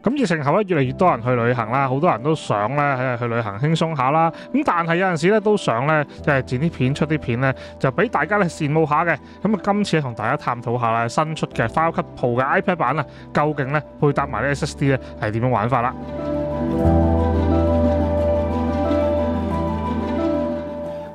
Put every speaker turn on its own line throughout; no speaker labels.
咁疫情後咧，越嚟越多人去旅行啦，好多人都想咧去旅行輕鬆下啦。咁但係有陣時咧都想咧，即係剪啲片出啲片咧，就俾大家咧羨慕下嘅。咁啊，今次同大家探討下啦，新出嘅 Final Cut Pro 嘅 iPad 版啊，究竟咧配搭埋啲 SSD 咧係點樣玩法啦？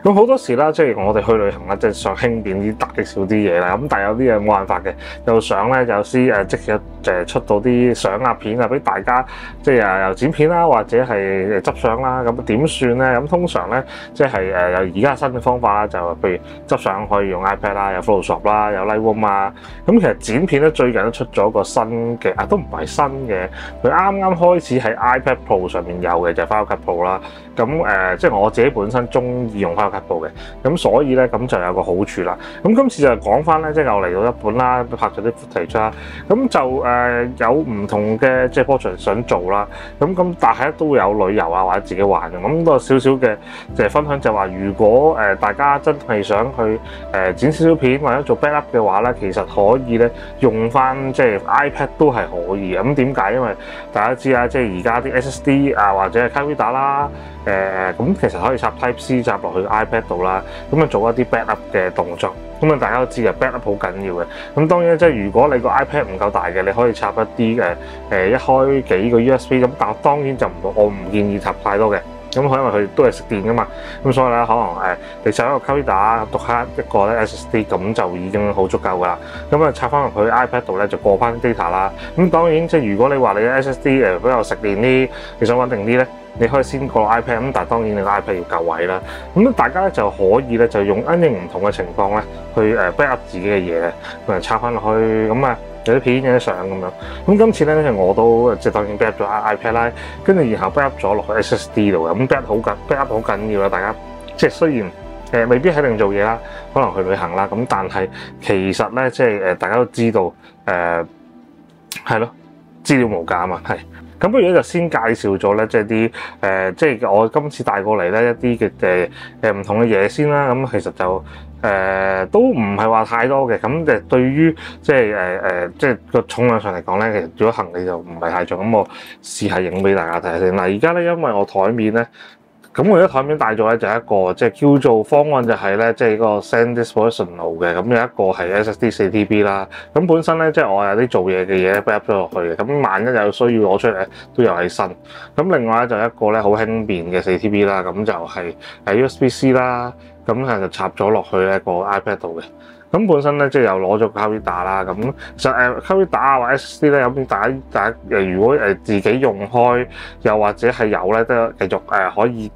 咁好多時啦，即係我哋去旅行啦，即係想輕便啲、大少啲嘢啦。咁但係有啲嘢冇辦法嘅，又想咧有時即刻出到啲相啊片啊俾大家，即係又剪片啦，或者係執相啦。咁點算咧？咁通常咧即係有而家新嘅方法啦，就譬如執相可以用 iPad 啦，有 Photoshop 啦，有 Lightroom 啊。咁其實剪片咧最近都出咗個新嘅都唔係新嘅，佢啱啱開始喺 iPad Pro 上面有嘅就係 Final Cut Pro 啦。咁即係我自己本身中意用 Final Cut Pro 嘅，咁所以咧咁就有個好處啦。咁今次就講翻咧，即係又嚟到日本啦，拍咗啲 footage 啦，咁就有唔同嘅即係 project 想做啦。咁但係都會有旅遊啊或者自己玩嘅。咁都有少少嘅即係分享，就話如果大家真係想去剪少少片或者做 backup 嘅話咧，其實可以咧用翻即係 iPad 都係可以嘅。咁點解？因為大家知啊，即係而家啲 SSD 啊或者係卡 reader 啦。咁其實可以插 Type C 插落去 iPad 度啦，咁啊做一啲 backup 嘅動作。咁啊大家都知嘅 backup 好緊要嘅。咁當然即係如果你個 iPad 唔夠大嘅，你可以插一啲一開幾個 USB。咁但當然就我唔建議插太多嘅。咁因為佢都係食電噶嘛。咁所以咧可能你插一個 card reader，讀下一個咧 SSD， 咁就已經好足夠噶啦。咁啊插翻入去 iPad 度咧就過翻 data 啦。咁當然即係如果你話你嘅 SSD 比較食電啲，你想穩定啲咧，你可以先過 iPad， 咁但係當然你個 iPad 要夠位啦。咁大家咧就可以咧就用因應唔同嘅情況咧去backup 自己嘅嘢，咁插翻落去，咁啊有啲片有啲相咁樣。咁今次咧我都即係當然 backup 咗 iPad 啦，跟住然後 backup 咗落去 SSD 度嘅。咁 backup 好緊要啦，大家即係雖然未必喺度做嘢啦，可能去旅行啦，咁但係其實咧即係大家都知道係咯，資料無價啊嘛，係。咁不如咧就先介紹咗咧，即係啲即係我今次帶過嚟咧一啲嘅唔同嘅嘢先啦。咁其實就都唔係話太多嘅。咁對於即係個重量上嚟講咧，其實如果行李就唔係太重。咁我試下影俾大家睇下先。嗱，而家咧因為我台面咧。咁我而家台面帶咗咧就係一個即係叫做方案，就係咧即係個 SanDisk Professional 嘅。咁有一個係 SSD 4TB 啦。咁本身咧即係我有啲做嘢嘅嘢 backup 咗落去嘅。咁萬一有需要攞出嚟咧，都有喺身。咁另外咧就一個咧好輕便嘅 4TB 啦。咁就係USB-C 啦。咁就插咗落去咧個 iPad 度嘅。咁本身咧即係又攞咗 card reader 啦，咁其實card reader 啊或 SSD 咧，咁大家如果自己用開，又或者係有咧，都繼續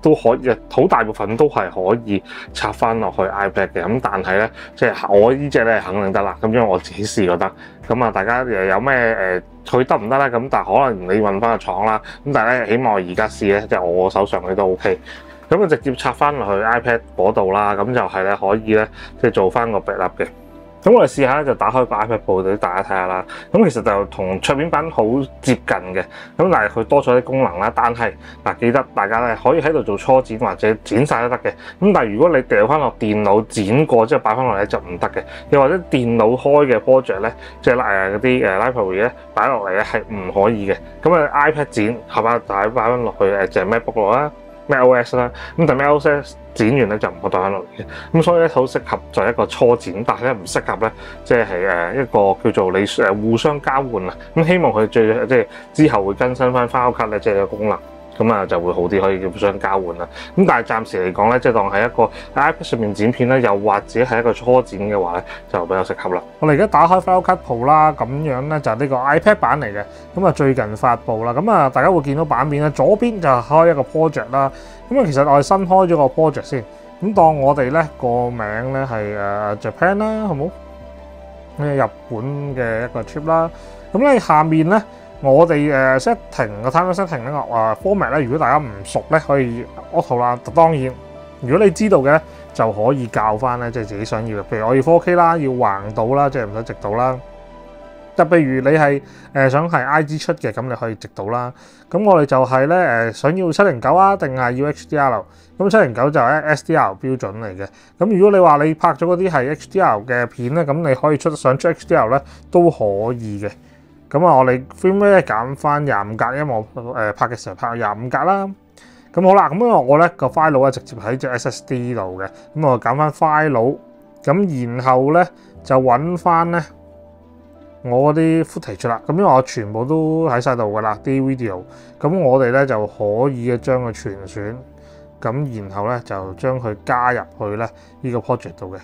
都可以，好大部分都係可以插翻落去 iPad 嘅。咁但係咧，即係我呢隻咧肯定得啦。咁因為我自己試過得。咁啊，大家有咩佢得唔得咧？咁但係可能你問翻個廠啦。咁但係咧，起碼我而家試咧，即係我手上嘅都 OK。咁啊，直接插翻落去 iPad 嗰度啦，咁就係咧可以咧，即係做翻個 backup 嘅。咁我哋試下咧，就打開個 iPad Pro 俾大家睇下啦。咁其實就同桌面版好接近嘅，咁但係佢多咗啲功能啦。但係嗱，記得大家咧可以喺度做初剪或者剪晒都得嘅。咁但係如果你掉翻落電腦剪過之後擺翻落嚟就唔得嘅。又或者電腦開嘅 project 咧，即係嗰啲library 咧擺落嚟咧係唔可以嘅。咁啊 iPad 剪係嘛，就擺翻落去就係 MacBook 度啦。macOS 啦，咁但係 macOS 剪完咧就唔可以帶翻落嚟嘅，咁所以咧好適合就係一個初剪，但係咧唔適合咧，即係一個叫做你互相交換啊，咁希望佢即係之後會更新翻 Final Cut 咧，即係個功能。咁啊就會好啲，可以互相交換啦。咁但係暫時嚟講咧，即係當係一個 iPad 上面剪片咧，又或者係一個初剪嘅話咧，就比較適合啦。我哋而家打開 Final Cut Pro 啦，咁樣咧就係呢個 iPad 版嚟嘅。咁啊最近發布啦，咁啊大家會見到版面咧，左邊就開一個 project 啦。咁啊其實我哋新開咗個 project 先，咁當我哋咧個名咧係Japan 啦，好冇？日本嘅一個 trip 啦。咁咧下面咧。我哋setting 個 time setting 呢個format 咧，如果大家唔熟咧，可以 auto 啦。當然，如果你知道嘅咧，就可以校翻咧，即係自己想要嘅。譬如我要 4K 啦，要橫倒啦，即係唔使直倒啦。就譬如你係想係 IG 出嘅，咁你可以直倒啦。咁我哋就係咧想要709啊，定係要 HDR？咁709就係 SDR 標準嚟嘅。咁如果你話你拍咗嗰啲係 HDR 嘅片咧，咁你可以想出 HDR 咧都可以嘅。咁啊，我哋 frame rate 揀翻25格，因為我拍嘅時候拍25格啦。咁好啦，咁我咧個 file 咧直接喺隻 SSD 度嘅，咁我揀翻 file， 咁然後咧就揾翻咧我嗰啲 footage 啦。咁因為我全部都喺晒度噶啦啲 video， 咁我哋咧就可以嘅將佢全選，咁然後咧就將佢加入去咧呢個 project 度嘅。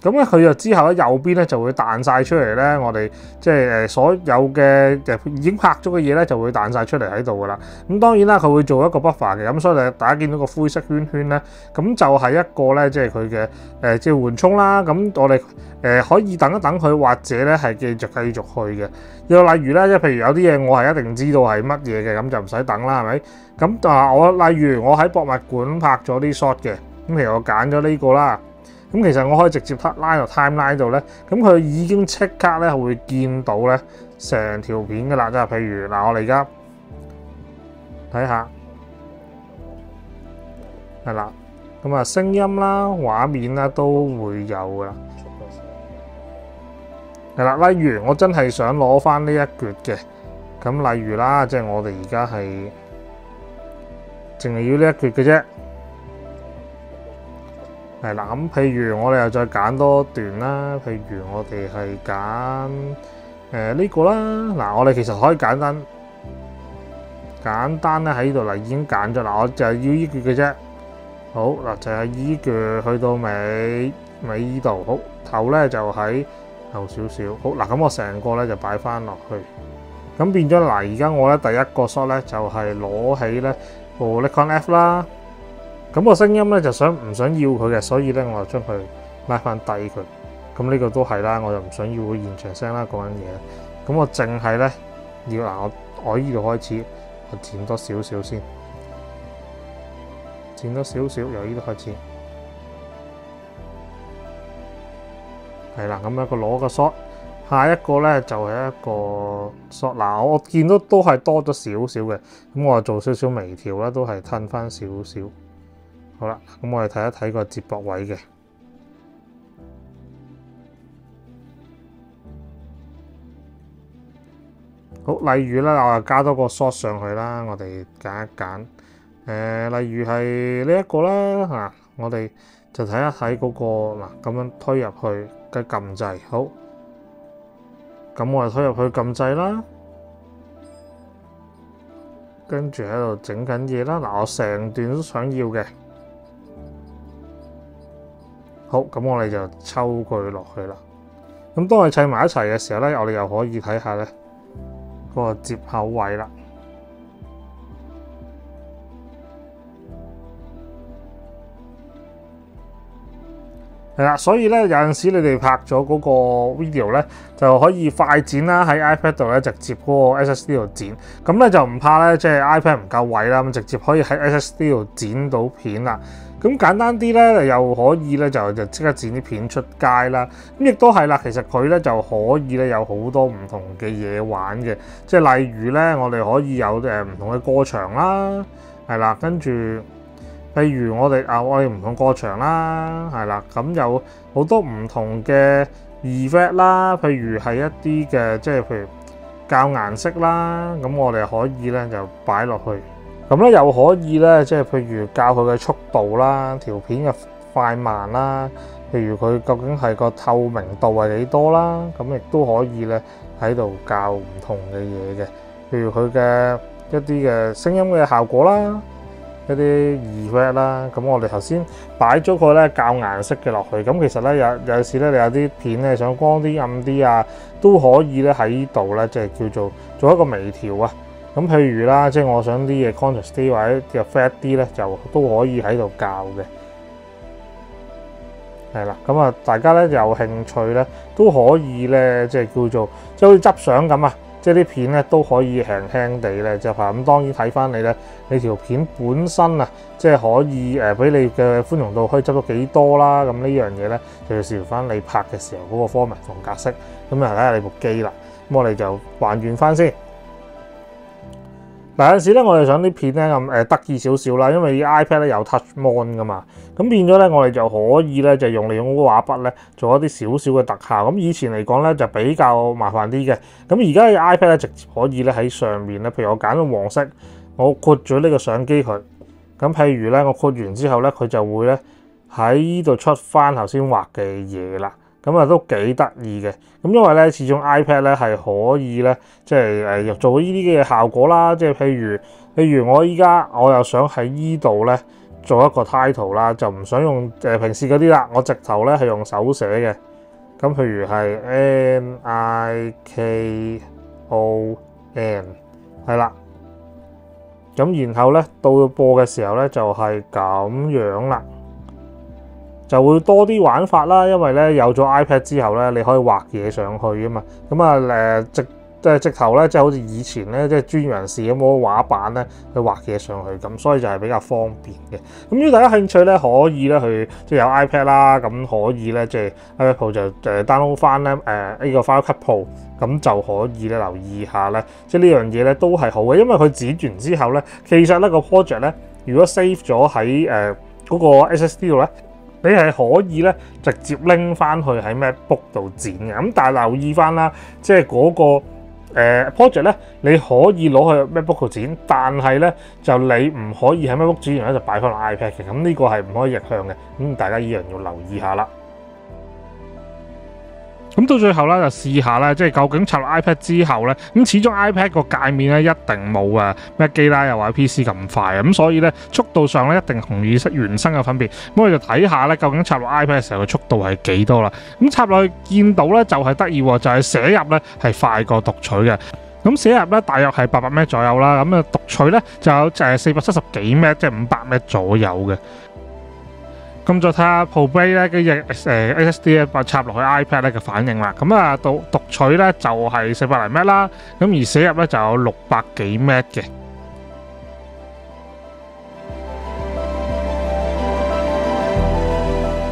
咁咧佢就之後咧右邊咧就會彈晒出嚟咧，我哋即係所有嘅已經拍咗嘅嘢咧就會彈晒出嚟喺度噶啦。咁當然啦，佢會做一個 buffer 嘅，咁所以大家見到個灰色圈圈咧，咁就係一個咧即係佢嘅即係緩衝啦。咁我哋可以等一等佢，或者咧係繼續去嘅。又例如咧，即係譬如有啲嘢我係一定知道係乜嘢嘅，咁就唔使等啦，係咪？咁我例如我喺博物館拍咗啲 shot 嘅，咁譬如我揀咗呢個啦。咁其實我可以直接拉到 timeline 度咧，咁佢已經即刻咧會見到咧成條片噶啦，即係譬如嗱，我哋而家睇下，係啦，咁啊聲音啦、畫面啦都會有噶啦，係啦。例如我真係想攞翻呢一橛嘅，咁例如啦，即係我哋而家係淨係要呢一橛嘅啫。係啦，咁譬如我哋又再揀多段啦，譬如我哋係揀呢個啦。嗱，我哋其實可以簡單咧喺呢度嚟已經揀咗啦，我就係要依橛嘅啫。好嗱，就係依橛去到尾呢度，好頭咧就喺後少少。好嗱，咁我成個咧就擺翻落去，咁變咗嗱，而家我咧第一個 shot 咧就係攞起咧部 Nikon F 啦。咁個聲音咧就唔想要佢嘅，所以咧我就將佢拉翻低佢。咁呢個都係啦，我就唔想要佢現場聲啦，講緊嘢。咁我淨係咧要嗱，我呢度開始，我剪多少少先，剪多少少，由呢度開始。係啦，咁一個攞個 shot，下一個咧就係一個 shot。嗱，我見到都係多咗少少嘅，咁我就做少少微調啦，都係褪翻少少。好啦，咁我哋睇一睇個接駁位嘅。好，例如啦，我又加多個 shot 上去啦，我哋揀一揀。例如係呢一個啦，嚇，我哋就睇一睇嗰個嗱，咁樣推入去嘅撳掣。好，咁我哋推入去撳掣啦，跟住喺度整緊嘢啦。嗱，我成段都想要嘅。好，咁我哋就抽佢落去啦。咁當佢砌埋一齊嘅時候咧，我哋又可以睇下咧嗰個接口位啦。係啦，所以咧有陣時你哋拍咗嗰個 video 咧，就可以快剪啦，喺 iPad 度咧直接嗰個 SSD 度剪。咁咧就唔怕咧，即係 iPad 唔夠位啦，咁直接可以喺 SSD 度剪到片啦。咁簡單啲咧，又可以咧就即刻剪啲片出街啦。咁亦都係啦，其實佢咧就可以咧有好多唔同嘅嘢玩嘅，即係例如咧，我哋可以有唔同嘅過場啦，係啦，跟住譬如我哋唔同過場啦，係啦，咁有好多唔同嘅 effect 啦，譬如係一啲嘅即係譬如校顏色啦，咁我哋可以咧就擺落去。咁咧又可以咧，即係譬如校佢嘅速度啦、條片嘅快慢啦，譬如佢究竟係個透明度係幾多啦，咁亦都可以咧喺度校唔同嘅嘢嘅，譬如佢嘅一啲嘅聲音嘅效果啦，一啲 effect 啦，咁我哋頭先擺咗個咧校顏色嘅落去，咁其實咧有陣時咧你有啲片咧想光啲暗啲啊，都可以咧喺呢度咧即係叫做一個微調啊。咁譬如啦，即係我想啲嘢 contrast 啲或者嘅 flat 啲咧，就都可以喺度校嘅。係啦，咁啊，大家咧有興趣咧都可以咧，即係叫做即係好似執相咁啊，即係啲片咧都可以輕輕地咧就拍。咁當然睇翻你咧，你條片本身啊，即係可以俾你嘅寬容度可以執到幾多啦。咁呢樣嘢咧就要視乎翻你拍嘅時候嗰個 format 同格式。咁啊睇下你部機啦。咁我哋就還原翻先。嗱有陣時咧，我哋想啲片咧咁得意少少啦，因為啲 iPad 咧有 Touch Mon 噶嘛，咁變咗咧我哋就可以咧就利用嗰個畫筆咧做一啲少少嘅特效。咁以前嚟講咧就比較麻煩啲嘅，咁而家嘅 iPad 咧直接可以咧喺上面咧，譬如我揀咗黃色，我括咗呢個相機佢，咁譬如咧我括完之後咧，佢就會咧喺呢度出翻頭先畫嘅嘢啦。咁啊都幾得意嘅，咁因為咧始終 iPad 咧係可以咧即係做呢啲嘅效果啦，即係譬如我依家我又想喺依度咧做一個 title 啦，就唔想用平時嗰啲啦，我直頭咧係用手寫嘅，咁譬如係 NIKON 係啦，咁然後咧到播嘅時候咧就係咁樣啦。就會多啲玩法啦，因為咧有咗 iPad 之後咧，你可以畫嘢上去啊嘛。咁啊直頭咧，即係好似以前咧，即係專業人士咁嗰個畫板咧去畫嘢上去，咁所以就係比較方便嘅。咁如果大家興趣咧，可以咧去即係有 iPad 啦，咁可以咧即係 iPad Pro 就download 翻咧呢個 Final Cut Pro，咁就可以咧留意下咧，即係呢樣嘢咧都係好嘅，因為佢剪完之後咧，其實咧個 project 咧，如果 save 咗喺嗰個 SSD 度咧。你係可以咧直接拎翻去喺 MacBook 度剪嘅，咁但係留意翻啦，即係嗰個project 咧，你可以攞去 MacBook 度剪，但係咧就你唔可以喺 MacBook 剪完咧就擺翻落 iPad 嘅，咁呢個係唔可以逆向嘅，咁大家依樣要留意下啦。咁到最後咧就試下啦，即係究竟插落 iPad 之後咧，咁始終 iPad 個界面咧一定冇Mac 機啦，又或者 PC 咁快，咁所以咧速度上咧一定同原生嘅分別。咁我哋就睇下咧，究竟插落 iPad 嘅時候嘅速度係幾多啦？咁插落去見到咧就係得意喎，就係寫入咧係快過讀取嘅。咁寫入咧大約係800 M 左右啦，咁讀取咧就有470幾 M， 即係500 M 左右嘅。咁再睇下 ProBlade 咧嘅隻SSD 咧插落去 iPad 咧嘅反應啦。咁啊讀取咧就係400零 M 啦，咁而寫入咧就有600幾 M 嘅。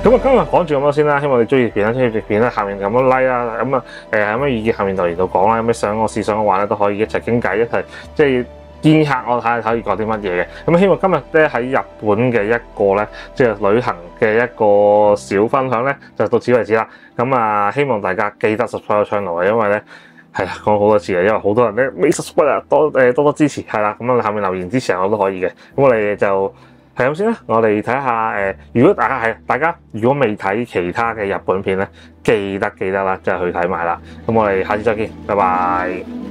咁啊，今日講住咁多先啦。希望你中意片啦，中意條片咧，下面咁樣 like 啦。咁啊有咩意見下面留言度講啦。有咩想我試想嘅話咧，都可以一齊傾偈，一齊即係。建議下我睇下可以講啲乜嘢嘅，咁希望今日咧喺日本嘅一個咧即係旅行嘅一個小分享咧就到此為止啦。咁啊，希望大家記得 subscribe 個 channel 啊，因為咧係啊講好多次啊，因為好多人咧未 subscribe 啊，多支持係啦。咁啊下面留言支持我都可以嘅。咁我哋就係咁先啦。我哋睇下如果大家如果未睇其他嘅日本片咧，記得啦，即係去睇埋啦。咁我哋下次再見，拜拜。